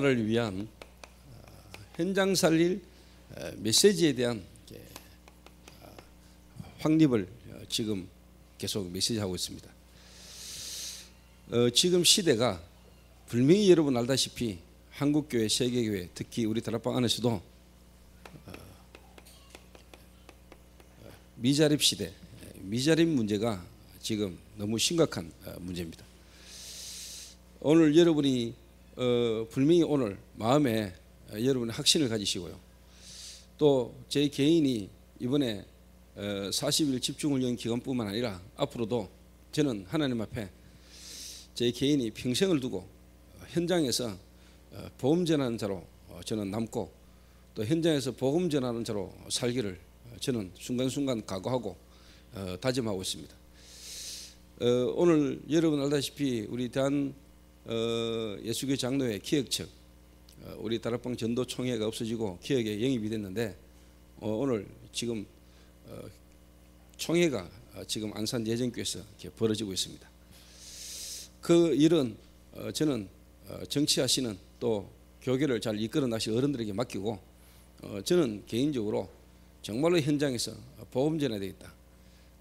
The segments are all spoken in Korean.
를 위한 현장 살릴 메시지에 대한 확립을 지금 계속 메시지하고 있습니다. 지금 시대가 분명히 여러분 알다시피 한국교회, 세계교회, 특히 우리 다락방 안에서도 미자립 시대, 미자립 문제가 지금 너무 심각한 문제입니다. 오늘 여러분이 분명히 오늘 마음에 여러분의 확신을 가지시고요. 또 제 개인이 이번에 40일 집중훈련 기간뿐만 아니라 앞으로도 저는 하나님 앞에 제 개인이 평생을 두고 현장에서 복음 전하는 자로 저는 남고 또 현장에서 복음 전하는 자로 살기를 저는 순간순간 각오하고 다짐하고 있습니다. 오늘 여러분 알다시피 우리 대한 예수교 장로회 기획측 우리 다락방 전도총회가 없어지고 기획에 영입이 됐는데 오늘 지금 총회가 지금 안산 예정교회에서 이렇게 벌어지고 있습니다. 그 일은 저는 정치하시는 또 교계를 잘 이끌어 나실 어른들에게 맡기고 저는 개인적으로 정말로 현장에서 복음 전해야 되겠다.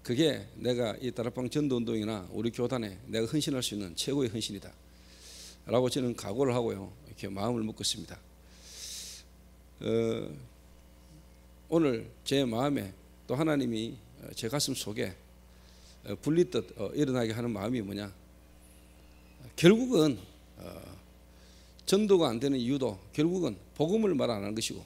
그게 내가 이 다락방 전도운동이나 우리 교단에 내가 헌신할 수 있는 최고의 헌신이다 라고 저는 각오를 하고요 이렇게 마음을 먹고 있습니다. 오늘 제 마음에 또 하나님이 제 가슴 속에 불리듯 일어나게 하는 마음이 뭐냐, 결국은 전도가 안 되는 이유도 결국은 복음을 말 안 하는 것이고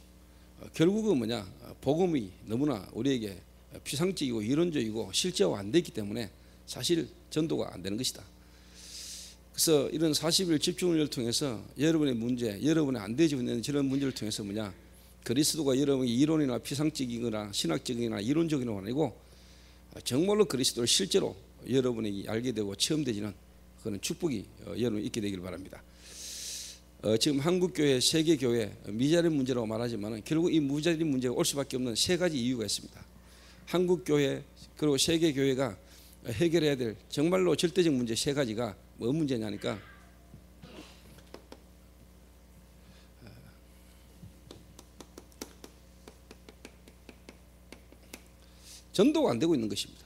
결국은 뭐냐, 복음이 너무나 우리에게 피상적이고 이론적이고 실제화 안 됐기 때문에 사실 전도가 안 되는 것이다. 그래서 이런 40일 집중훈련을 통해서 여러분의 문제, 여러분의 안 되지 않는 저런 문제를 통해서 뭐냐, 그리스도가 여러분의 이론이나 피상적이거나 신학적이거나 이론적이나 아니고 정말로 그리스도를 실제로 여러분이 알게 되고 체험되지는 그런 축복이 여러분 있게 되기를 바랍니다. 지금 한국교회, 세계교회 미자립 문제라고 말하지만 결국 이 미자립 문제가 올 수밖에 없는 세 가지 이유가 있습니다. 한국교회 그리고 세계교회가 해결해야 될 정말로 절대적 문제 세 가지가 뭐 문제냐니까 전도가 안 되고 있는 것입니다.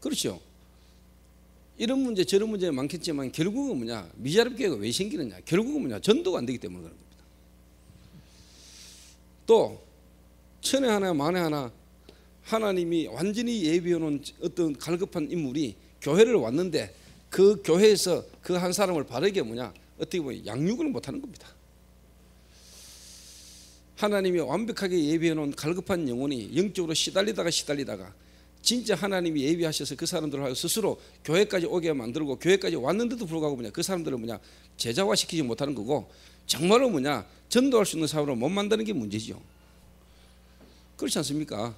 그렇죠. 이런 문제 저런 문제 많겠지만 결국은 뭐냐, 미자립 교회가 왜 생기느냐, 결국은 뭐냐, 전도가 안 되기 때문에 그런 겁니다. 또 천에 하나 만에 하나 하나님이 완전히 예비해 놓은 어떤 갈급한 인물이 교회를 왔는데 그 교회에서 그 한 사람을 바르게 뭐냐, 어떻게 보면 양육을 못하는 겁니다. 하나님이 완벽하게 예비해 놓은 갈급한 영혼이 영적으로 시달리다가 진짜 하나님이 예비하셔서 그 사람들을 스스로 교회까지 오게 만들고 교회까지 왔는데도 불구하고 뭐냐, 그 사람들을 뭐냐 제자화시키지 못하는 거고 정말로 뭐냐 전도할 수 있는 사람으로 못 만드는 게 문제죠. 그렇지 않습니까?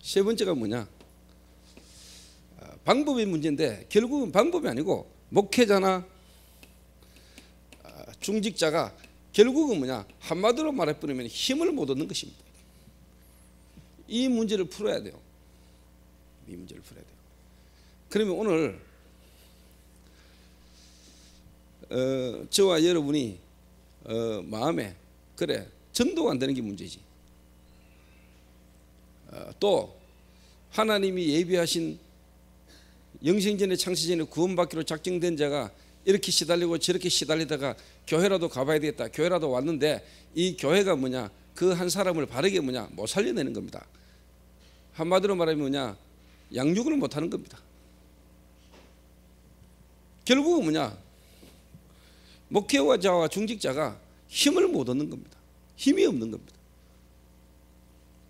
세 번째가 뭐냐, 방법의 문제인데 결국은 방법이 아니고 목회자나 중직자가 결국은 뭐냐, 한마디로 말해버리면 힘을 못 얻는 것입니다. 이 문제를 풀어야 돼요. 이 문제를 풀어야 돼요. 그러면 오늘 저와 여러분이 마음에 그래 전도가 안 되는 게 문제지. 또 하나님이 예비하신 영생전에 창세전에 구원받기로 작정된 자가 이렇게 시달리고 저렇게 시달리다가 교회라도 가봐야 되겠다, 교회라도 왔는데 이 교회가 뭐냐, 그 한 사람을 바르게 뭐냐 못 살려내는 겁니다. 한마디로 말하면 뭐냐, 양육을 못하는 겁니다. 결국은 뭐냐, 목회자와 중직자가 힘을 못 얻는 겁니다. 힘이 없는 겁니다.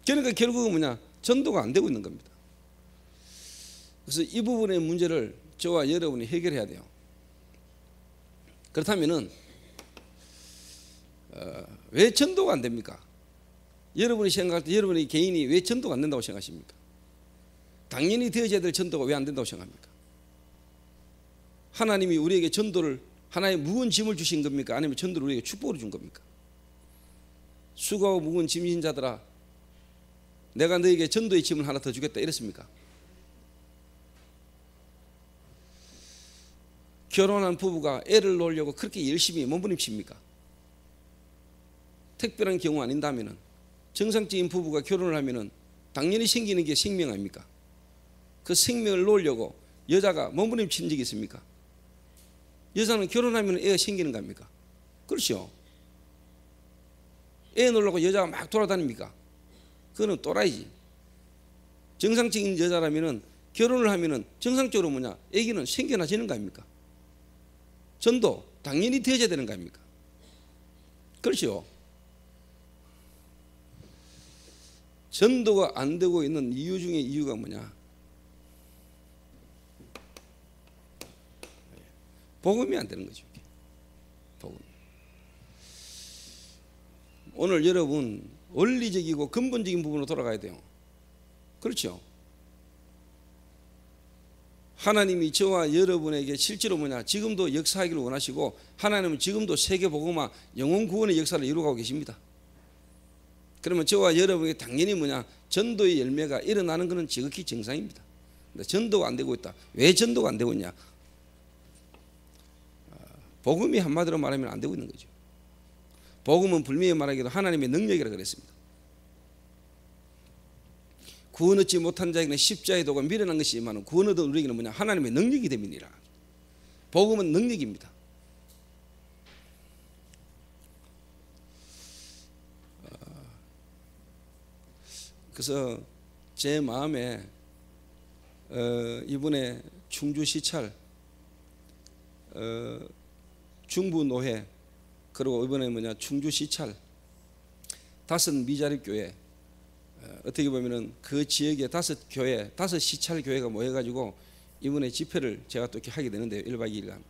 그러니까 결국은 뭐냐, 전도가 안 되고 있는 겁니다. 그래서 이 부분의 문제를 저와 여러분이 해결해야 돼요. 그렇다면은 왜 전도가 안 됩니까? 여러분이 생각할 때 여러분의 개인이 왜 전도가 안 된다고 생각하십니까? 당연히 되어져야 될 전도가 왜 안 된다고 생각합니까? 하나님이 우리에게 전도를 하나의 무거운 짐을 주신 겁니까? 아니면 전도를 우리에게 축복으로 준 겁니까? 수고하고 무거운 짐진 자들아, 내가 너에게 전도의 짐을 하나 더 주겠다 이랬습니까? 결혼한 부부가 애를 놓으려고 그렇게 열심히 몸부림칩니까? 특별한 경우 아닌다면은, 정상적인 부부가 결혼을 하면은 당연히 생기는 게 생명 아닙니까? 그 생명을 놓으려고 여자가 몸부림치는 적이 있습니까? 여자는 결혼하면 애가 생기는 겁니까? 그렇죠. 애 놓으려고 여자가 막 돌아다닙니까? 그거는 또라이지. 정상적인 여자라면은 결혼을 하면은 정상적으로 뭐냐, 애기는 생겨나지는 거 아닙니까? 전도 당연히 되어야 되는 거 아닙니까? 그렇죠. 전도가 안 되고 있는 이유 중에 이유가 뭐냐? 복음이 안 되는 거죠. 복음. 오늘 여러분 원리적이고 근본적인 부분으로 돌아가야 돼요. 그렇죠. 하나님이 저와 여러분에게 실제로 뭐냐, 지금도 역사하기를 원하시고, 하나님은 지금도 세계 복음화 영혼 구원의 역사를 이루어가고 계십니다. 그러면 저와 여러분에게 당연히 뭐냐, 전도의 열매가 일어나는 것은 지극히 정상입니다. 근데 전도가 안 되고 있다. 왜 전도가 안 되고 있냐? 복음이 한마디로 말하면 안 되고 있는 거죠. 복음은 불명히 말하기도 하나님의 능력이라 그랬습니다. 구원 얻지 못한 자에게는 십자가의 도가 미련한 것이지만 구원 얻은 우리에게는 뭐냐, 하나님의 능력이 됨이니라. 복음은 능력입니다. 그래서 제 마음에 이번에 충주 시찰, 중부 노회, 그리고 이번에 뭐냐, 충주 시찰 5 미자립 교회, 어떻게 보면은 그 지역에 5 교회, 5 시찰 교회가 모여가지고 이번에 집회를 제가 또 이렇게 하게 되는데요. 1박 2일간.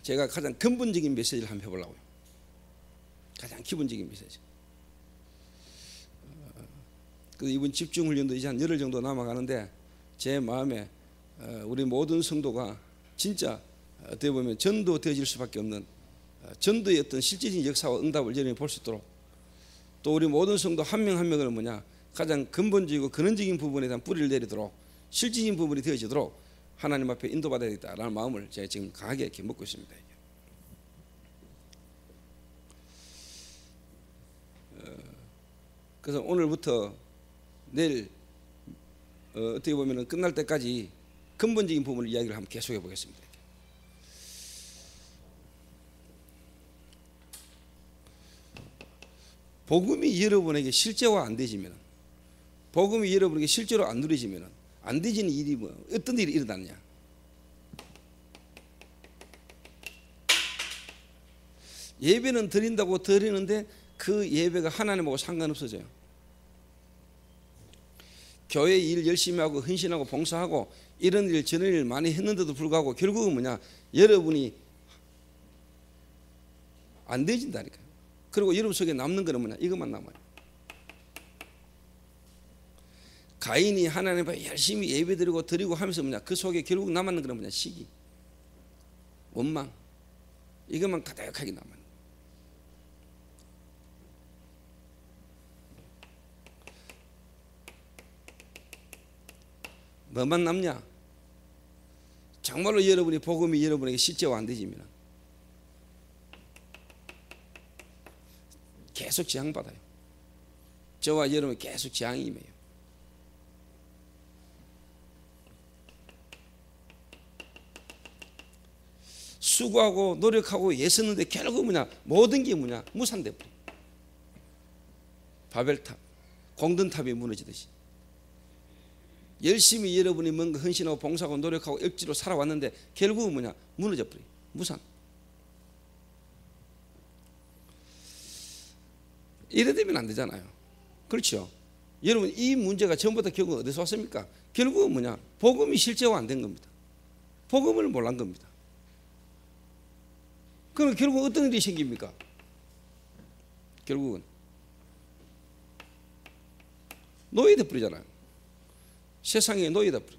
제가 가장 근본적인 메시지를 한번 해보려고요. 가장 기본적인 메시지. 그래서 이번 집중훈련도 이제 한 열흘 정도 남아가는데, 제 마음에 우리 모든 성도가 진짜 어떻게 보면 전도되어질 수밖에 없는 전도의 어떤 실질적인 역사와 응답을 여러분이 볼 수 있도록, 또 우리 모든 성도 한 명 한 명을 뭐냐, 가장 근본적이고 근원적인 부분에 대한 뿌리를 내리도록, 실질적인 부분이 되어지도록 하나님 앞에 인도받아야 되겠다라는 마음을 제가 지금 강하게 이렇게 먹고 있습니다. 그래서 오늘부터 내일 어떻게 보면 끝날 때까지 근본적인 부분을 이야기를 한번 계속해 보겠습니다. 복음이 여러분에게 실제화 안 되지면, 복음이 여러분에게 실제로 안 누려지면 안 되지는 일이 뭐 어떤 일이 일어나느냐? 예배는 드린다고 드리는데 그 예배가 하나님하고 상관없어져요. 교회 일 열심히 하고 헌신하고 봉사하고 이런 일 저런 일 많이 했는데도 불구하고 결국은 뭐냐, 여러분이 안 되진다니까요. 그리고 여러분 속에 남는 거는 뭐냐, 이것만 남아요. 가인이 하나님 앞에 열심히 예배드리고 드리고 하면서 뭐냐, 그 속에 결국 남았는 거는 뭐냐, 시기, 원망, 이것만 가득하게 남아요. 뭐만 남냐? 정말로 여러분이 복음이 여러분에게 실제화 안 되지면 계속 재앙받아요. 저와 여러분 계속 재앙이 임해요. 수고하고 노력하고 애쓰는데 결국 뭐냐, 모든 게 뭐냐, 무산돼 버려. 바벨탑, 공든탑이 무너지듯이 열심히 여러분이 뭔가 헌신하고 봉사하고 노력하고 억지로 살아왔는데 결국은 뭐냐, 무너져 버려. 무산. 이래 되면 안 되잖아요. 그렇죠? 여러분 이 문제가 전부 다 결국 어디서 왔습니까? 결국은 뭐냐, 복음이 실제화 안 된 겁니다. 복음을 몰란 겁니다. 그럼 결국 어떤 일이 생깁니까? 결국은 노예돼 버리잖아요. 세상에 노예돼 버려.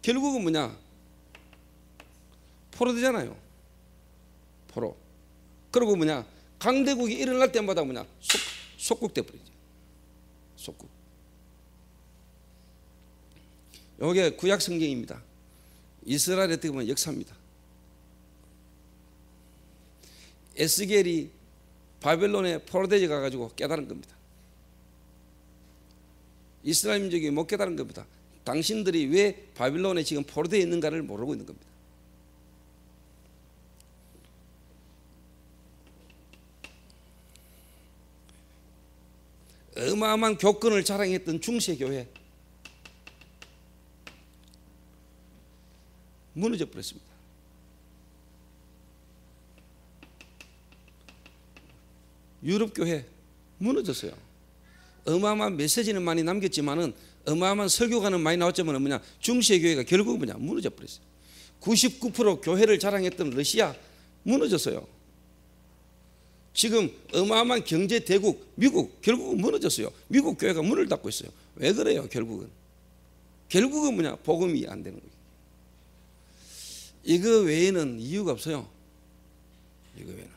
결국은 뭐냐, 포로 되잖아요. 포로. 그리고 뭐냐, 강대국이 일어날 때마다 뭐냐, 속국돼 버리죠. 속국. 이게 구약 성경입니다. 이스라엘에 어떻게 보면 역사입니다. 에스겔이 바벨론에 포로되어 가가지고 깨달은 겁니다. 이스라엘 민족이 못 깨달은 겁니다. 당신들이 왜 바빌론에 지금 포로되어 있는가를 모르고 있는 겁니다. 어마어마한 교권을 자랑했던 중세교회 무너져 버렸습니다. 유럽교회 무너졌어요. 어마어마한 메시지는 많이 남겼지만은 어마어마한 설교가는 많이 나왔지만 뭐냐, 중세교회가 결국 뭐냐, 무너져 버렸어요. 99% 교회를 자랑했던 러시아 무너졌어요. 지금 어마어마한 경제 대국 미국 결국은 무너졌어요. 미국 교회가 문을 닫고 있어요. 왜 그래요? 결국은 뭐냐, 복음이 안 되는 거예요. 이거 외에는 이유가 없어요. 이거 외에는.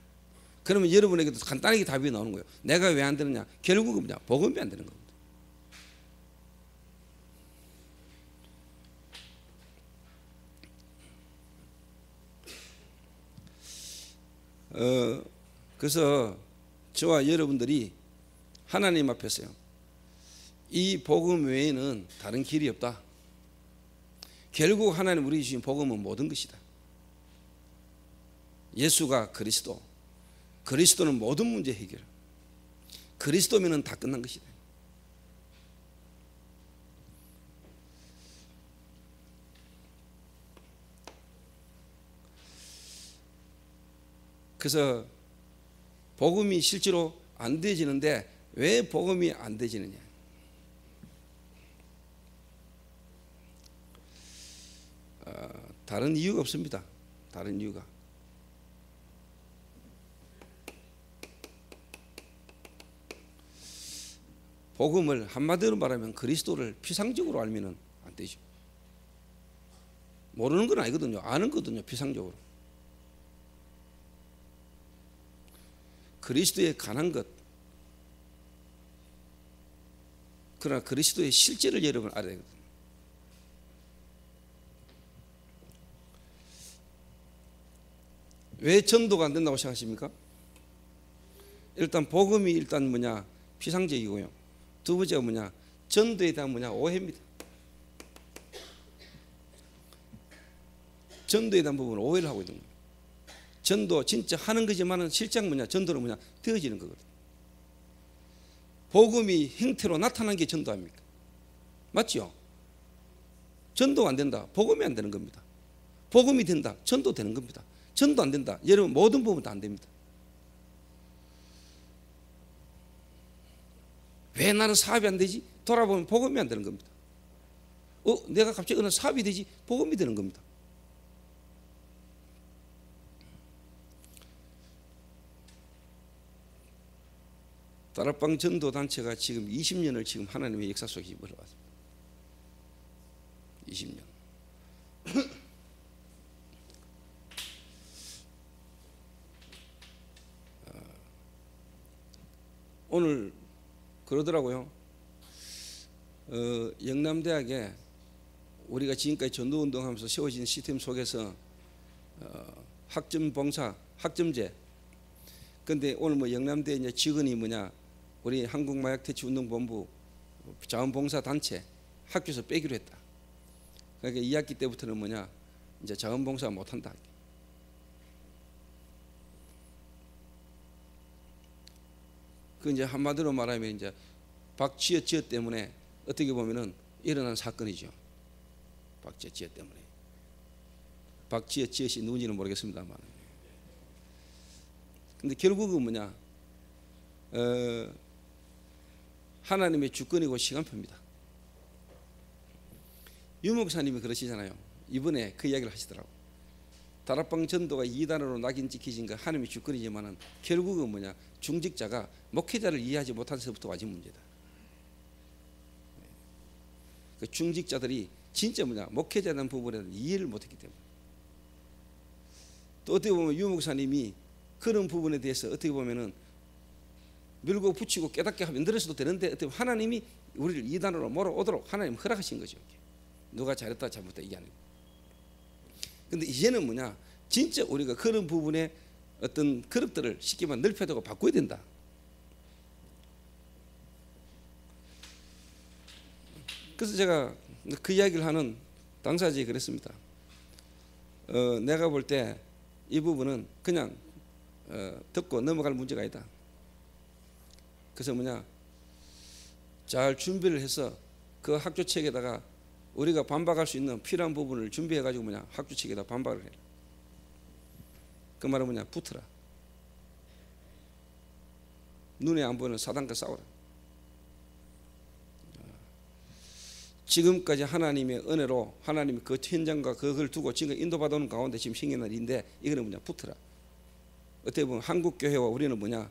그러면 여러분에게도 간단하게 답이 나오는 거예요. 내가 왜 안 되느냐? 결국은 뭐냐, 복음이 안 되는 겁니다. 그래서 저와 여러분들이 하나님 앞에서요, 이 복음 외에는 다른 길이 없다. 결국 하나님 우리 주신 복음은 모든 것이다. 예수가 그리스도, 그리스도는 모든 문제 해결. 그리스도면은 다 끝난 것이다. 그래서 복음이 실제로 안 되지는데 왜 복음이 안 되지느냐? 다른 이유가 없습니다. 다른 이유가. 복음을 한마디로 말하면 그리스도를 피상적으로 알면은 안 되죠. 모르는 건 아니거든요. 아는 거거든요. 피상적으로. 그리스도에 관한 것, 그러나 그리스도의 실제를 여러분 알아야 되거든요. 왜 전도가 안 된다고 생각하십니까? 일단 복음이 일단 뭐냐, 피상적이고요. 두 번째가 뭐냐, 전도에 대한 뭐냐, 오해입니다. 전도에 대한 부분은 오해를 하고 있는 거예요. 전도 진짜 하는 거지만은 실제 뭐냐, 전도는 뭐냐, 되어지는 거거든요. 복음이 형태로 나타난 게 전도 아닙니까? 맞죠? 전도가 안 된다, 복음이 안 되는 겁니다. 복음이 된다, 전도 되는 겁니다. 전도 안 된다, 여러분 모든 부분 다 안 됩니다. 왜 나는 사업이 안 되지? 돌아보면 복음이 안 되는 겁니다. 내가 갑자기 어느 사업이 되지? 복음이 되는 겁니다. 다락방 전도 단체가 지금 20년을 지금 하나님의 역사 속에 걸어왔습니다. 20년. 오늘 그러더라고요. 영남대학에 우리가 지금까지 전도운동하면서 세워진 시스템 속에서 학점봉사, 학점제. 근데 오늘 뭐 영남대 이제 직원이 뭐냐, 우리 한국마약퇴치운동본부 자원봉사 단체 학교에서 빼기로 했다. 그러니까 2학기 때부터는 뭐냐, 이제 자원봉사 못한다. 그 이제 한마디로 말하면 이제 박지혜 지혜 때문에 어떻게 보면은 일어난 사건이죠. 박지혜 지혜 때문에. 박지혜 지혜씨 누군지는 모르겠습니다만. 근데 결국은 뭐냐, 하나님의 주권이고 시간표입니다. 유 목사님이 그러시잖아요. 이번에 그 이야기를 하시더라고. 다락방 전도가 2단으로 낙인 찍히신 거 하나님의 주권이지만은 결국은 뭐냐, 중직자가 목회자를 이해하지 못한서부터 와진 문제다. 그 중직자들이 진짜 뭐냐, 목회자에 대한 부분에 이해를 못했기 때문에. 또 어떻게 보면 유 목사님이 그런 부분에 대해서 어떻게 보면은 밀고 붙이고 깨닫게 하면 들어서도 되는데 어떻게 하나님이 우리를 이단으로 몰아오도록 하나님 허락하신 거죠. 누가 잘했다 잘못했다 이게 아니고. 근데 이제는 뭐냐, 진짜 우리가 그런 부분에 어떤 그릇들을 쉽게 말하면 넓혀두고 바꿔야 된다. 그래서 제가 그 이야기를 하는 당사자에 그랬습니다. 내가 볼 때 이 부분은 그냥 듣고 넘어갈 문제가 아니다. 그래서 뭐냐, 잘 준비를 해서 그 학교책에다가 우리가 반박할 수 있는 필요한 부분을 준비해 가지고 뭐냐, 학교책에다 반박을 해라. 그 말은 뭐냐, 붙어라. 눈에 안 보이는 사단과 싸워라. 지금까지 하나님의 은혜로 하나님이 그 현장과 그걸 두고 지금 인도받아오는 가운데 지금 생긴 일인데, 이거는 뭐냐, 붙어라. 어떻게 보면 한국 교회와 우리는 뭐냐,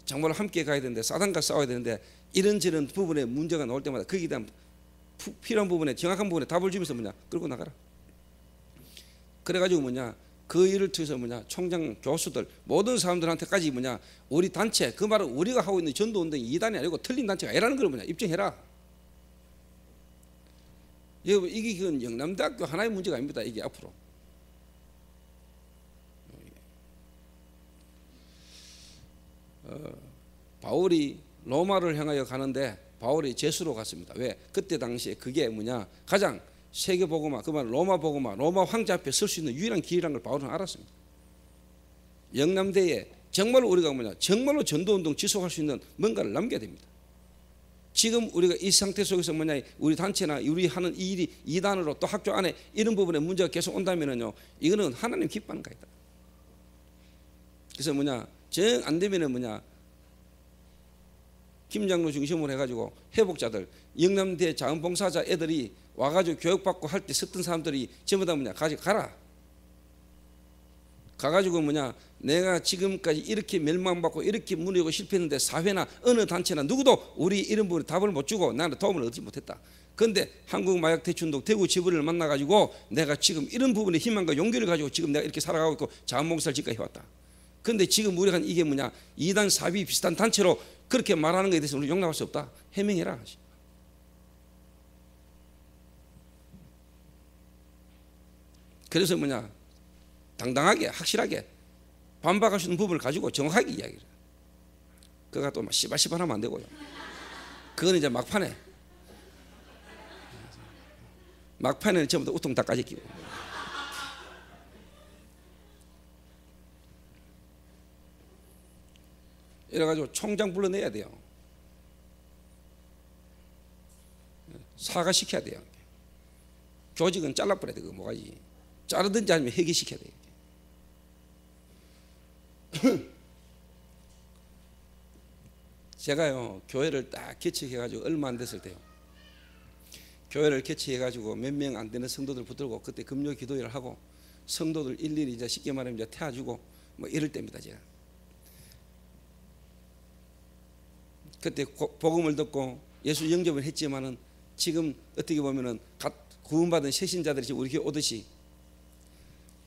정말 함께 가야 되는데 사단과 싸워야 되는데, 이런저런 부분에 문제가 나올 때마다 거기에 대한 필요한 부분에 정확한 부분에 답을 주면서 뭐냐, 끌고 나가라. 그래가지고 뭐냐, 그 일을 통해서 뭐냐, 총장, 교수들 모든 사람들한테까지 뭐냐, 우리 단체, 그 말은 우리가 하고 있는 전도운동이 이단이 아니고 틀린 단체가 아니라는 걸 뭐냐, 입증해라. 이게 그 영남대학교 하나의 문제가 아닙니다. 이게 앞으로 바울이 로마를 향하여 가는데 바울이 제수로 갔습니다. 왜? 그때 당시에 그게 뭐냐, 가장 세계복음화, 그 말 로마 복음화, 로마 황제 앞에 설 수 있는 유일한 길이라는 걸 바울은 알았습니다. 영남대에 정말로 우리가 뭐냐, 정말로 전도운동 지속할 수 있는 뭔가를 남겨야 됩니다. 지금 우리가 이 상태 속에서 뭐냐, 우리 단체나 우리 하는 이 일이 이단으로 또 학교 안에 이런 부분에 문제가 계속 온다면은요, 이거는 하나님 기뻐하는 거다. 그래서 뭐냐, 정 안 되면은 뭐냐, 김장로 중심으로 해가지고 회복자들, 영남대 자원봉사자 애들이 와가지고 교육받고 할 때 썼던 사람들이 전부 다 뭐냐, 가라. 가가지고 뭐냐, 내가 지금까지 이렇게 멸망받고 이렇게 무너지고 실패했는데 사회나 어느 단체나 누구도 우리 이런 부분에 답을 못 주고 나는 도움을 얻지 못했다. 그런데 한국 마약 대출운동 대구 지부를 만나가지고 내가 지금 이런 부분에 희망과 용기를 가지고 지금 내가 이렇게 살아가고 있고 자원봉사를 지금까지 해왔다. 그런데 지금 우리가 이게 뭐냐, 이단 사비 비슷한 단체로 그렇게 말하는 것에 대해서 우리 용납할 수 없다. 해명해라. 그래서 뭐냐, 당당하게 확실하게 반박할 수 있는 부분을 가지고 정확하게 이야기를. 그가 또 막 시발시발하면 안 되고요. 그건 이제 막판에는 전부 다 우통 다 까짓기고. 이래가지고 총장 불러내야 돼요. 사과시켜야 돼요. 조직은 잘라버려야 돼. 그 뭐가지. 자르든지 아니면 해기시켜야 돼요. 제가요, 교회를 딱 개척해가지고 얼마 안 됐을 때요, 교회를 개척해가지고 몇 명 안 되는 성도들 붙들고 그때 금요 기도회를 하고 성도들 일일이 이제 쉽게 말하면 이제 태워주고 뭐 이럴 때입니다. 제가 그때 복음을 듣고 예수 영접을 했지만은 지금 어떻게 보면은 구원받은 새신자들이 지금 우리 교회 오듯이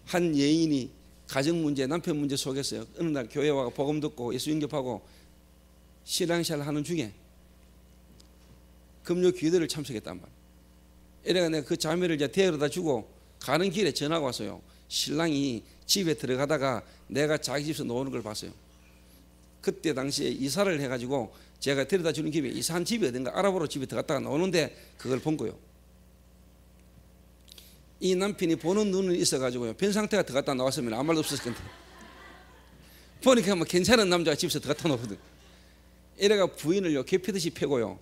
한 여인이 가정 문제, 남편 문제 속에서 어느 날 교회 와서 복음 듣고 예수 영접하고 신앙생활 하는 중에 금요 기도를 참석했단 말이에요. 이래가 내가 그 자매를 이제 데려다 주고 가는 길에 전화가 왔어요. 신랑이 집에 들어가다가 내가 자기 집에서 노는 걸 봤어요. 그때 당시에 이사를 해가지고 제가 데려다 주는 김에 이사한 집이 어딘가 알아보러 집에 들어갔다가 나오는데 그걸 본 거예요. 이 남편이 보는 눈은 있어가지고요, 변 상태가 들어갔다 나왔으면 아무 말도 없었을 텐데 보니까 뭐 괜찮은 남자가 집에서 들어갔다 나오거든. 이래가 부인을요 개피듯이 패고요,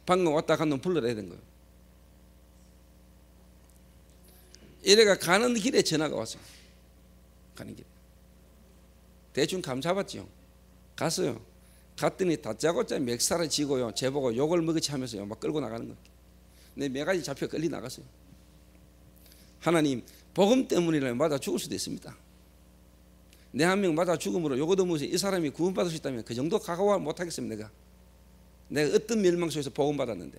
방금 왔다 간 놈 불러내야 된 거예요. 이래가 가는 길에 전화가 왔어요. 가는 길에 대충 감 잡았지요. 갔어요. 갔더니 다짜고짜 맥살을 지고요, 제보고 욕을 먹으치 하면서요 막 끌고 나가는 거예요. 내 매가지 잡혀 끌리 나갔어요. 하나님, 복음 때문이라면 맞아 죽을 수도 있습니다. 내 한 명 맞아 죽음으로 요거도 무슨 이 사람이 구원받을 수 있다면 그 정도 각오 못하겠습니다. 내가 어떤 멸망 속에서 복음 받았는데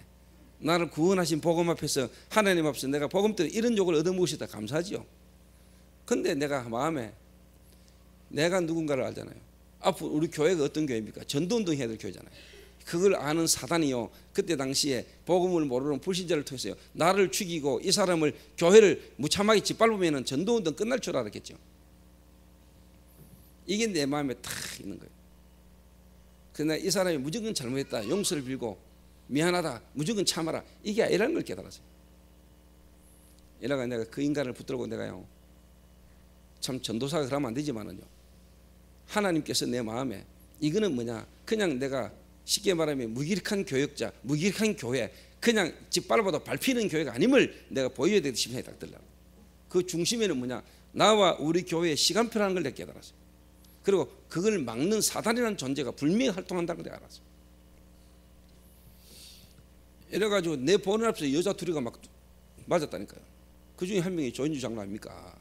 나를 구원하신 복음 앞에서 하나님 앞에서 내가 복음 때문에 이런 욕을 얻어먹으시다 감사하지요. 근데 내가 마음에 내가 누군가를 알잖아요. 앞으로 우리 교회가 어떤 교회입니까? 전도운동 해야 될 교회잖아요. 그걸 아는 사단이요, 그때 당시에 복음을 모르는 불신자를 통해서요, 나를 죽이고 이 사람을, 교회를 무참하게 짓밟으면 전도운동 끝날 줄 알았겠죠. 이게 내 마음에 탁 있는 거예요. 그러나 이 사람이 무조건 잘못했다, 용서를 빌고 미안하다, 무조건 참아라, 이게 아니라는 걸 깨달았어요. 이래가 내가 그 인간을 붙들고 내가요, 참 전도사가 그러면 안 되지만은요, 하나님께서 내 마음에 이거는 뭐냐, 그냥 내가 쉽게 말하면 무기력한 교역자, 무기력한 교회, 그냥 짓밟아도 밟히는 교회가 아님을 내가 보여야 되겠다 싶은 생각이 딱 들더라고요. 그 중심에는 뭐냐, 나와 우리 교회의 시간표라는 걸 내가 깨달았어요. 그리고 그걸 막는 사단이라는 존재가 분명히 활동한다는 걸 내가 알았어요. 이래가지고 내 보는 앞에서 여자 둘이가 막 맞았다니까요. 그 중에 한 명이 조인주 장로 아닙니까?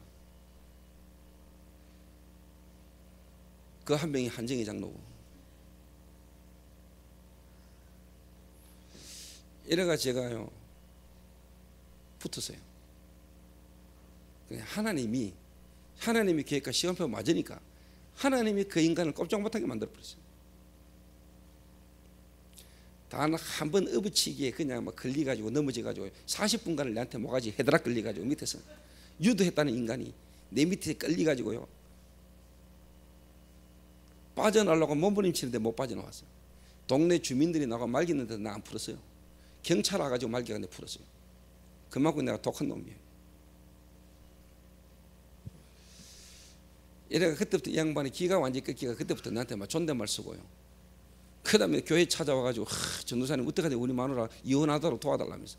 그 한 명이 한정희 장로고. 이래가 제가요 붙었어요. 하나님이 계획과 시간표 맞으니까 하나님이 그 인간을 꼼짝 못하게 만들어버렸어요. 단 한 번 업어치기에 그냥 막 걸려가지고 넘어져가지고 40분간을 내한테 모가지 헤드락 걸려가지고 밑에서 유도했다는 인간이 내 밑에 걸려가지고요 빠져나오려고 몸부림치는데 못 빠져나왔어요. 동네 주민들이 나가 말리는데 나 안 풀었어요. 경찰 와가지고 말기가 내 풀었어요. 그만큼 내가 독한 놈이에요. 이래가 그때부터 이 양반이 기가 완전히 꺾기가 그때부터 나한테 막 존댓말 쓰고요. 그 다음에 교회 찾아와가지고 전도사님 어떡하냐, 우리 마누라 이혼하도록 도와달라면서.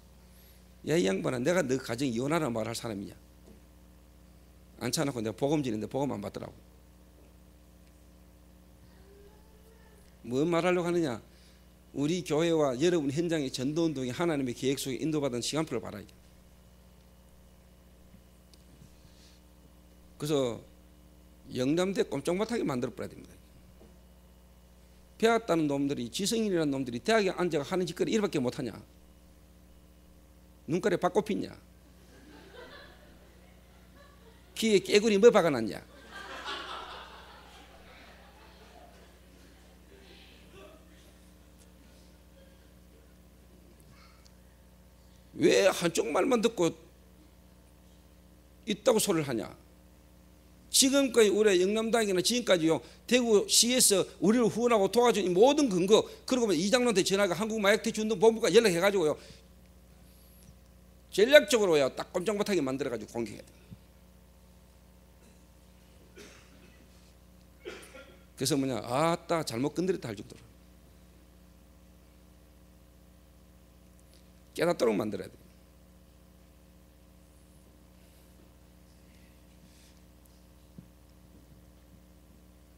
야, 이 양반아, 내가 너 가정 이혼하라는 말할 사람이냐. 앉혀놓고 내가 복음 지는데 복음 안 받더라고. 뭐 말하려고 하느냐, 우리 교회와 여러분 현장의 전도운동이 하나님의 계획 속에 인도받은 시간표를 봐라. 그래서 영남대 꼼짝 못하게 만들어버려야 됩니다. 배웠다는 놈들이, 지성인이라는 놈들이 대학에 앉아가 하는 짓거리 이렇게 못하냐? 눈깔에 박꽃 폈냐? 귀에 깨구리 뭐 박아놨냐? 왜 한쪽 말만 듣고 있다고 소리를 하냐? 지금까지 우리 영남당이나 지금까지요 대구시에서 우리를 후원하고 도와준 이 모든 근거, 그리고 이 장로한테 전화가 한국마약퇴치운동 본부가 연락해가지고요 전략적으로요 딱 꼼짝 못하게 만들어가지고 공격해야 돼. 그래서 뭐냐, 아따 잘못 건드렸다 할 정도로 깨닫도록 만들어야 돼.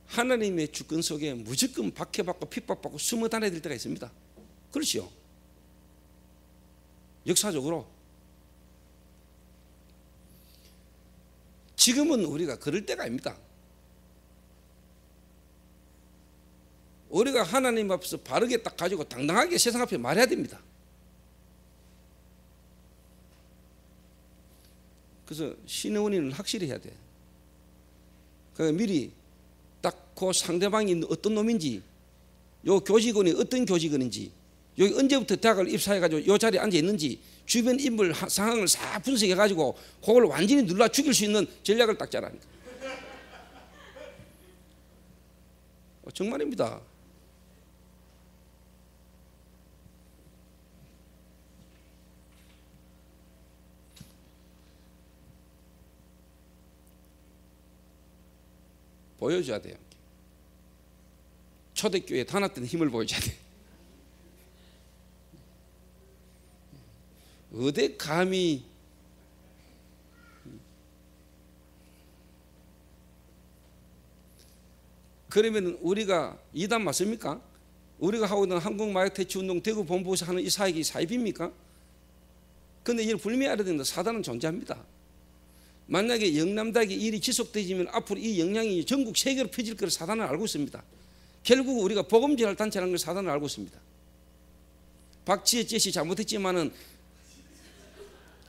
하나님의 주권 속에 무조건 박해받고 핍박받고 숨어 다녀야 될 때가 있습니다. 그렇지요. 역사적으로 지금은 우리가 그럴 때가 아닙니다. 우리가 하나님 앞에서 바르게 딱 가지고 당당하게 세상 앞에 말해야 됩니다. 그래서 신의원이는 확실히 해야 돼. 그러니까 미리 딱 그 상대방이 어떤 놈인지, 요 교직원이 어떤 교직원인지, 여기 언제부터 대학을 입사해가지고 요 자리에 앉아 있는지, 주변 인물 상황을 싹 분석해가지고 그걸 완전히 눌러 죽일 수 있는 전략을 딱 짜라니까. 정말입니다. 보여줘야 돼요. 초대교회 단합된 힘을 보여줘야 돼. 어디 감히 그러면 우리가 이단 맞습니까? 우리가 하고 있는 한국마약퇴치운동 대구 본부에서 하는 이 사역이 사입입니까? 그런데 이를 분명히 알아야 된다. 사단은 존재합니다. 만약에 영남대학의 일이 지속되지면 앞으로 이 영향이 전국 세계로 펴질 것을 사단은 알고 있습니다. 결국 우리가 복음지할 단체라는 걸 사단은 알고 있습니다. 박지혜 젯이 잘못했지만은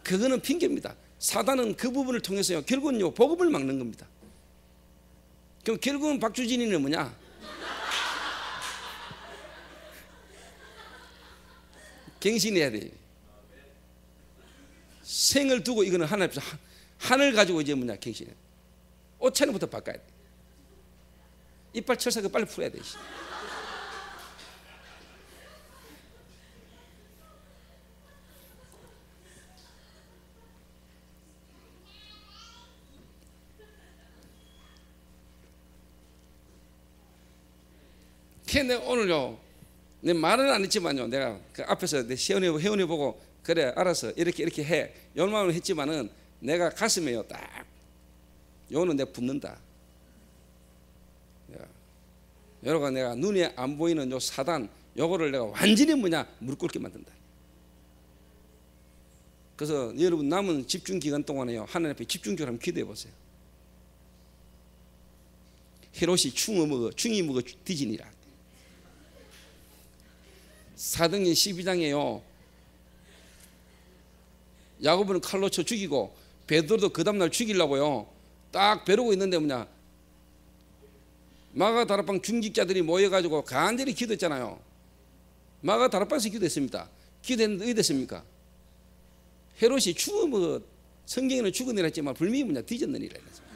그거는 핑계입니다. 사단은 그 부분을 통해서요 결국은요 복음을 막는 겁니다. 그럼 결국은 박주진이는 뭐냐? 갱신해야 돼. 생을 두고 이거는 하나님 앞에서 하늘 가지고 이제 뭐냐 갱신해. 옷차림부터 바꿔야 돼. 이빨 철사가 빨리 풀어야 돼. 내가 오늘요, 내 말은 안 했지만요, 내가 그 앞에서 내 회원해 보고 그래 알았어 이렇게 해 이런 마음을 했지만은 내가 가슴에요 딱 요는 내가 붙는다. 여러분 내가 눈에 안 보이는 요 사단 요거를 내가 완전히 뭐냐 무릎 꿇게 만든다. 그래서 여러분 남은 집중 기간 동안에요 하나님 앞에 집중적으로 한번 기도해 보세요. 헤롯이 충이 먹어 뒤지니라. 사도행전 12장에요 야고보는 칼로 쳐 죽이고 베드로도 그 다음날 죽이려고요 딱 벼르고 있는데 뭐냐 마가다락방 중직자들이 모여가지고 간절히 기도했잖아요. 마가다락방에서 기도했습니다. 기도했는데 어디 됐습니까? 헤롯이 죽으면 성경에는 죽은 일 했지만 분명히 뭐냐 뒤졌는 일이라 했어요.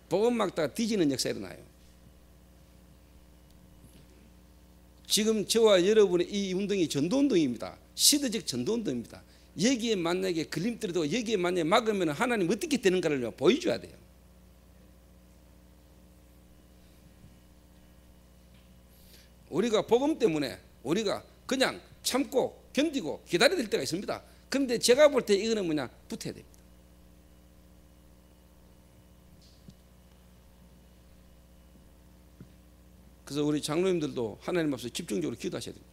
복음 막다가 뒤지는 역사가 일어나요. 지금 저와 여러분의 이 운동이 전도운동입니다. 시대적 전도운동입니다. 여기에 만약에 걸림돌이도 여기에 만약에 막으면 하나님 어떻게 되는가를 보여줘야 돼요. 우리가 복음 때문에 우리가 그냥 참고 견디고 기다려야 될 때가 있습니다. 그런데 제가 볼 때 이거는 뭐냐 붙어야 됩니다. 그래서 우리 장로님들도 하나님 앞에서 집중적으로 기도하셔야 됩니다.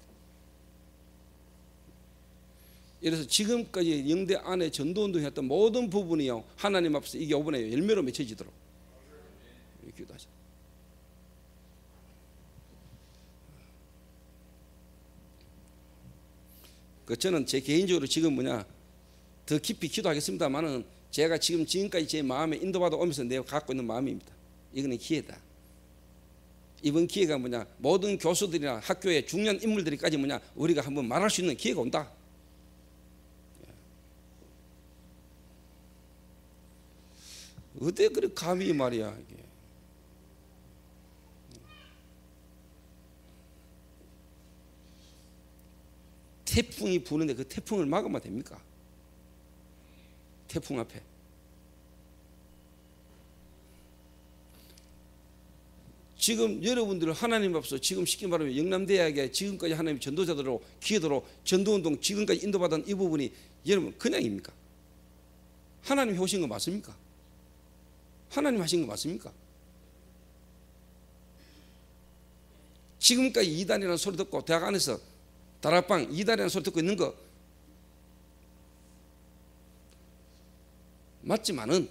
이래서 지금까지 영대 안에 전도운동했던 모든 부분이요 하나님 앞에서 이게 이번에 열매로 맺혀지도록 기도하셔야 됩니다. 저는 제 개인적으로 지금 뭐냐 더 깊이 기도하겠습니다만은 제가 지금까지 제 마음에 인도받아 오면서 내가 갖고 있는 마음입니다. 이거는 기회다. 이번 기회가 뭐냐 모든 교수들이나 학교의 중요한 인물들이까지 뭐냐 우리가 한번 말할 수 있는 기회가 온다. 어때 그래 감히 말이야 이게. 태풍이 부는데 그 태풍을 막으면 됩니까? 태풍 앞에 지금 여러분들 하나님 앞에서 지금 쉽게 말하면 영남대학에 지금까지 하나님 전도자들로 기회도로 전도운동 지금까지 인도받은 이 부분이 여러분 그냥입니까? 하나님이 오신 거 맞습니까? 하나님 하신 거 맞습니까? 지금까지 이단이라는 소리 듣고 대학 안에서 다락방 이단이라는 소리 듣고 있는 거 맞지만은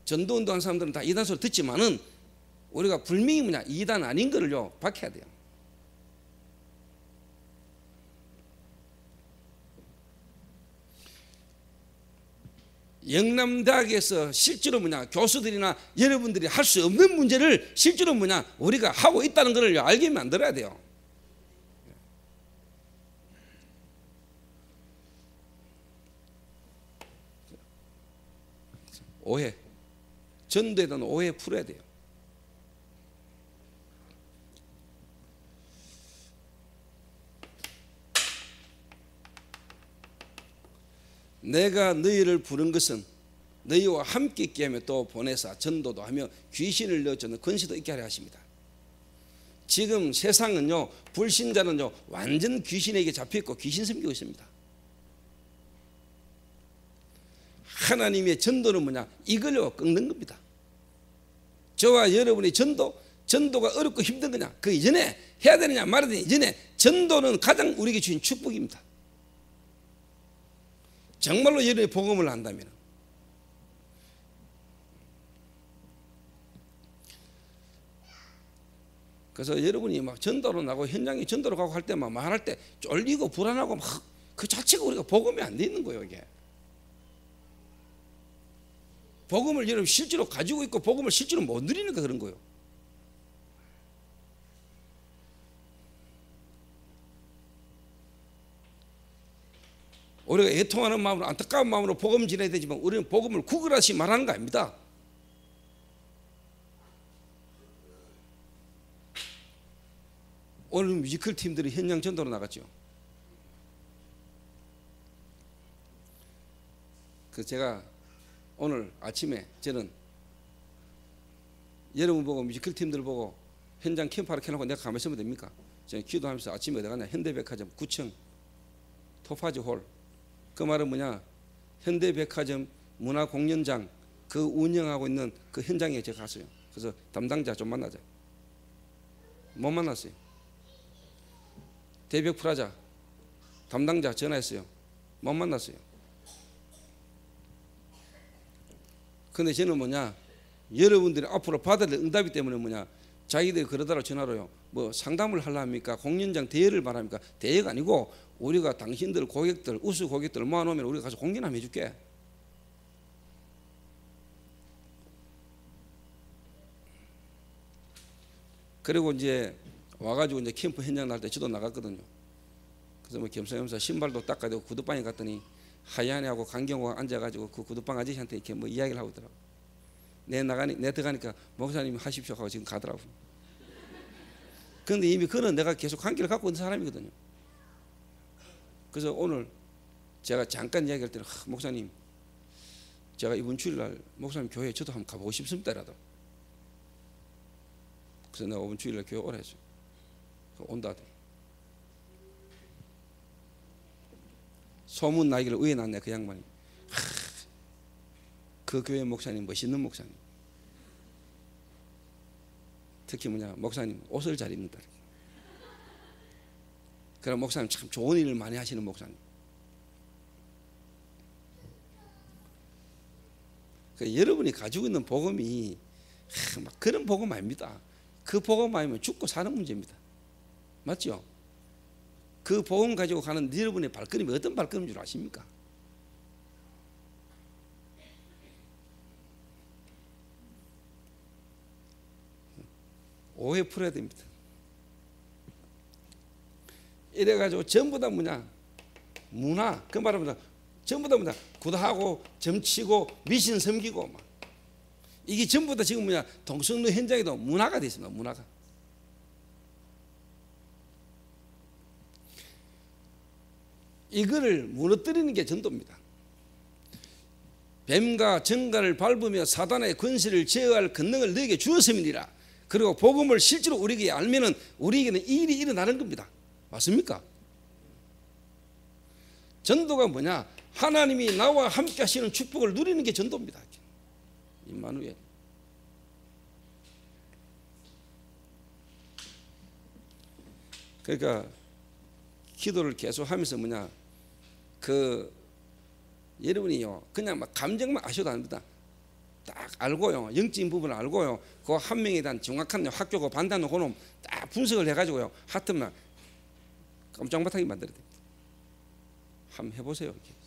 전도운동하는 사람들은 다 이단 소리 듣지만은 우리가 분명히 뭐냐 이단 아닌 거를요 밝혀야 돼요. 영남대학에서 실제로 뭐냐 교수들이나 여러분들이 할 수 없는 문제를 실제로 뭐냐 우리가 하고 있다는 것을 알게 만들어야 돼요. 오해, 전도에 대한 오해 풀어야 돼요. 내가 너희를 부른 것은 너희와 함께 있게 하며 또 보내사 전도도 하며 귀신을 넣어주는 권세도 있게 하려 하십니다. 지금 세상은요 불신자는요 완전 귀신에게 잡혀있고 귀신 섬기고 있습니다. 하나님의 전도는 뭐냐 이걸로 꺾는 겁니다. 저와 여러분의 전도가 어렵고 힘든 거냐 그 이전에 해야 되느냐 말아야 되느냐 이전에 전도는 가장 우리에게 주신 축복입니다. 정말로 여러분이 복음을 한다면 그래서 여러분이 막 전도로 나고 현장에 전도로 가고 할 때 막 말할 때 쫄리고 불안하고 막 그 자체가 우리가 복음이 안 돼 있는 거예요. 이게 복음을 여러분 실제로 가지고 있고 복음을 실제로 못 누리니까 그런 거예요. 우리가 애통하는 마음으로, 안타까운 마음으로 복음 전해야 되지만 우리는 복음을 구걸하시 말하는 거 아닙니다. 오늘 뮤지컬 팀들이 현장 전도로 나갔죠. 그래서 제가 오늘 아침에 저는 여러분 보고 뮤지컬 팀들 보고 현장 캠프하러 켜놓고 내가 가만히 있으면 됩니까? 제가 기도하면서 아침에 어디 갔냐? 현대백화점 9층 토파즈 홀. 그 말은 뭐냐? 현대백화점 문화공연장 그 운영하고 있는 그 현장에 제가 갔어요. 그래서 담당자 좀 만나자. 못 만났어요. 대벽 프라자 담당자 전화했어요. 못 만났어요. 근데 저는 뭐냐? 여러분들이 앞으로 받아야 될 응답이 때문에 뭐냐? 자기들이 그러더라 전화로요. 뭐 상담을 하려 합니까? 공연장 대여를 말합니까? 대여가 아니고 우리가 당신들 고객들 우수 고객들 모아놓으면 우리가 가서 공연 한번 해줄게. 그리고 이제 와가지고 이제 캠프 현장 날 때 저도 나갔거든요. 그래서 뭐 겸사겸사 신발도 닦아야 되고 구두방에 갔더니 하얀애하고 강경호가 앉아가지고 그 구두방 아저씨한테 이렇게 뭐 이야기를 하고 있더라고. 내 들어가니까 목사님 하십시오 하고 지금 가더라고. 그런데 이미 그는 내가 계속 관계를 갖고 있는 사람이거든요. 그래서 오늘 제가 잠깐 이야기할 때는 목사님 제가 이번 주일날 목사님 교회에 저도 한번 가보고 싶습니다라도. 그래서 내가 이번 주일날 교회 오라 했어요. 온다. 소문 나기를 의에 났네 그 양반이. 그 교회 목사님 멋있는 목사님. 특히 뭐냐 목사님 옷을 잘 입는다. 그럼 목사님 참 좋은 일을 많이 하시는 목사님. 여러분이 가지고 있는 복음이 막 그런 복음 아닙니다. 그 복음 아니면 죽고 사는 문제입니다. 맞죠? 그 복음 가지고 가는 여러분의 발걸음이 어떤 발걸음인 줄 아십니까? 오해 풀어야 됩니다. 이래가지고 전부 다 뭐냐 문화 그 말은 전부 다 뭐냐 구다하고 점치고 미신 섬기고 막 이게 전부 다 지금 뭐냐 동성로 현장에도 문화가 되어 있습니다. 문화가. 이거를 무너뜨리는 게 전도입니다. 뱀과 정갈을 밟으며 사단의 권세를 제어할 권능을 너에게 주었음이니라. 그리고 복음을 실제로 우리에게 알면은 우리에게는 이 일이 일어나는 겁니다. 맞습니까? 전도가 뭐냐? 하나님이 나와 함께 하시는 축복을 누리는 게 전도입니다. 임마누엘. 그러니까 기도를 계속 하면서 뭐냐 그 여러분이요 그냥 막 감정만 아셔도 안 됩니다. 딱 알고요 영적인 부분을 알고요 그 한 명에 대한 정확한 학교고 반대하는 그놈 딱 분석을 해가지고요 하여튼만 깜짝 못하게 만들어야 됩니다. 한번 해보세요. 이렇게.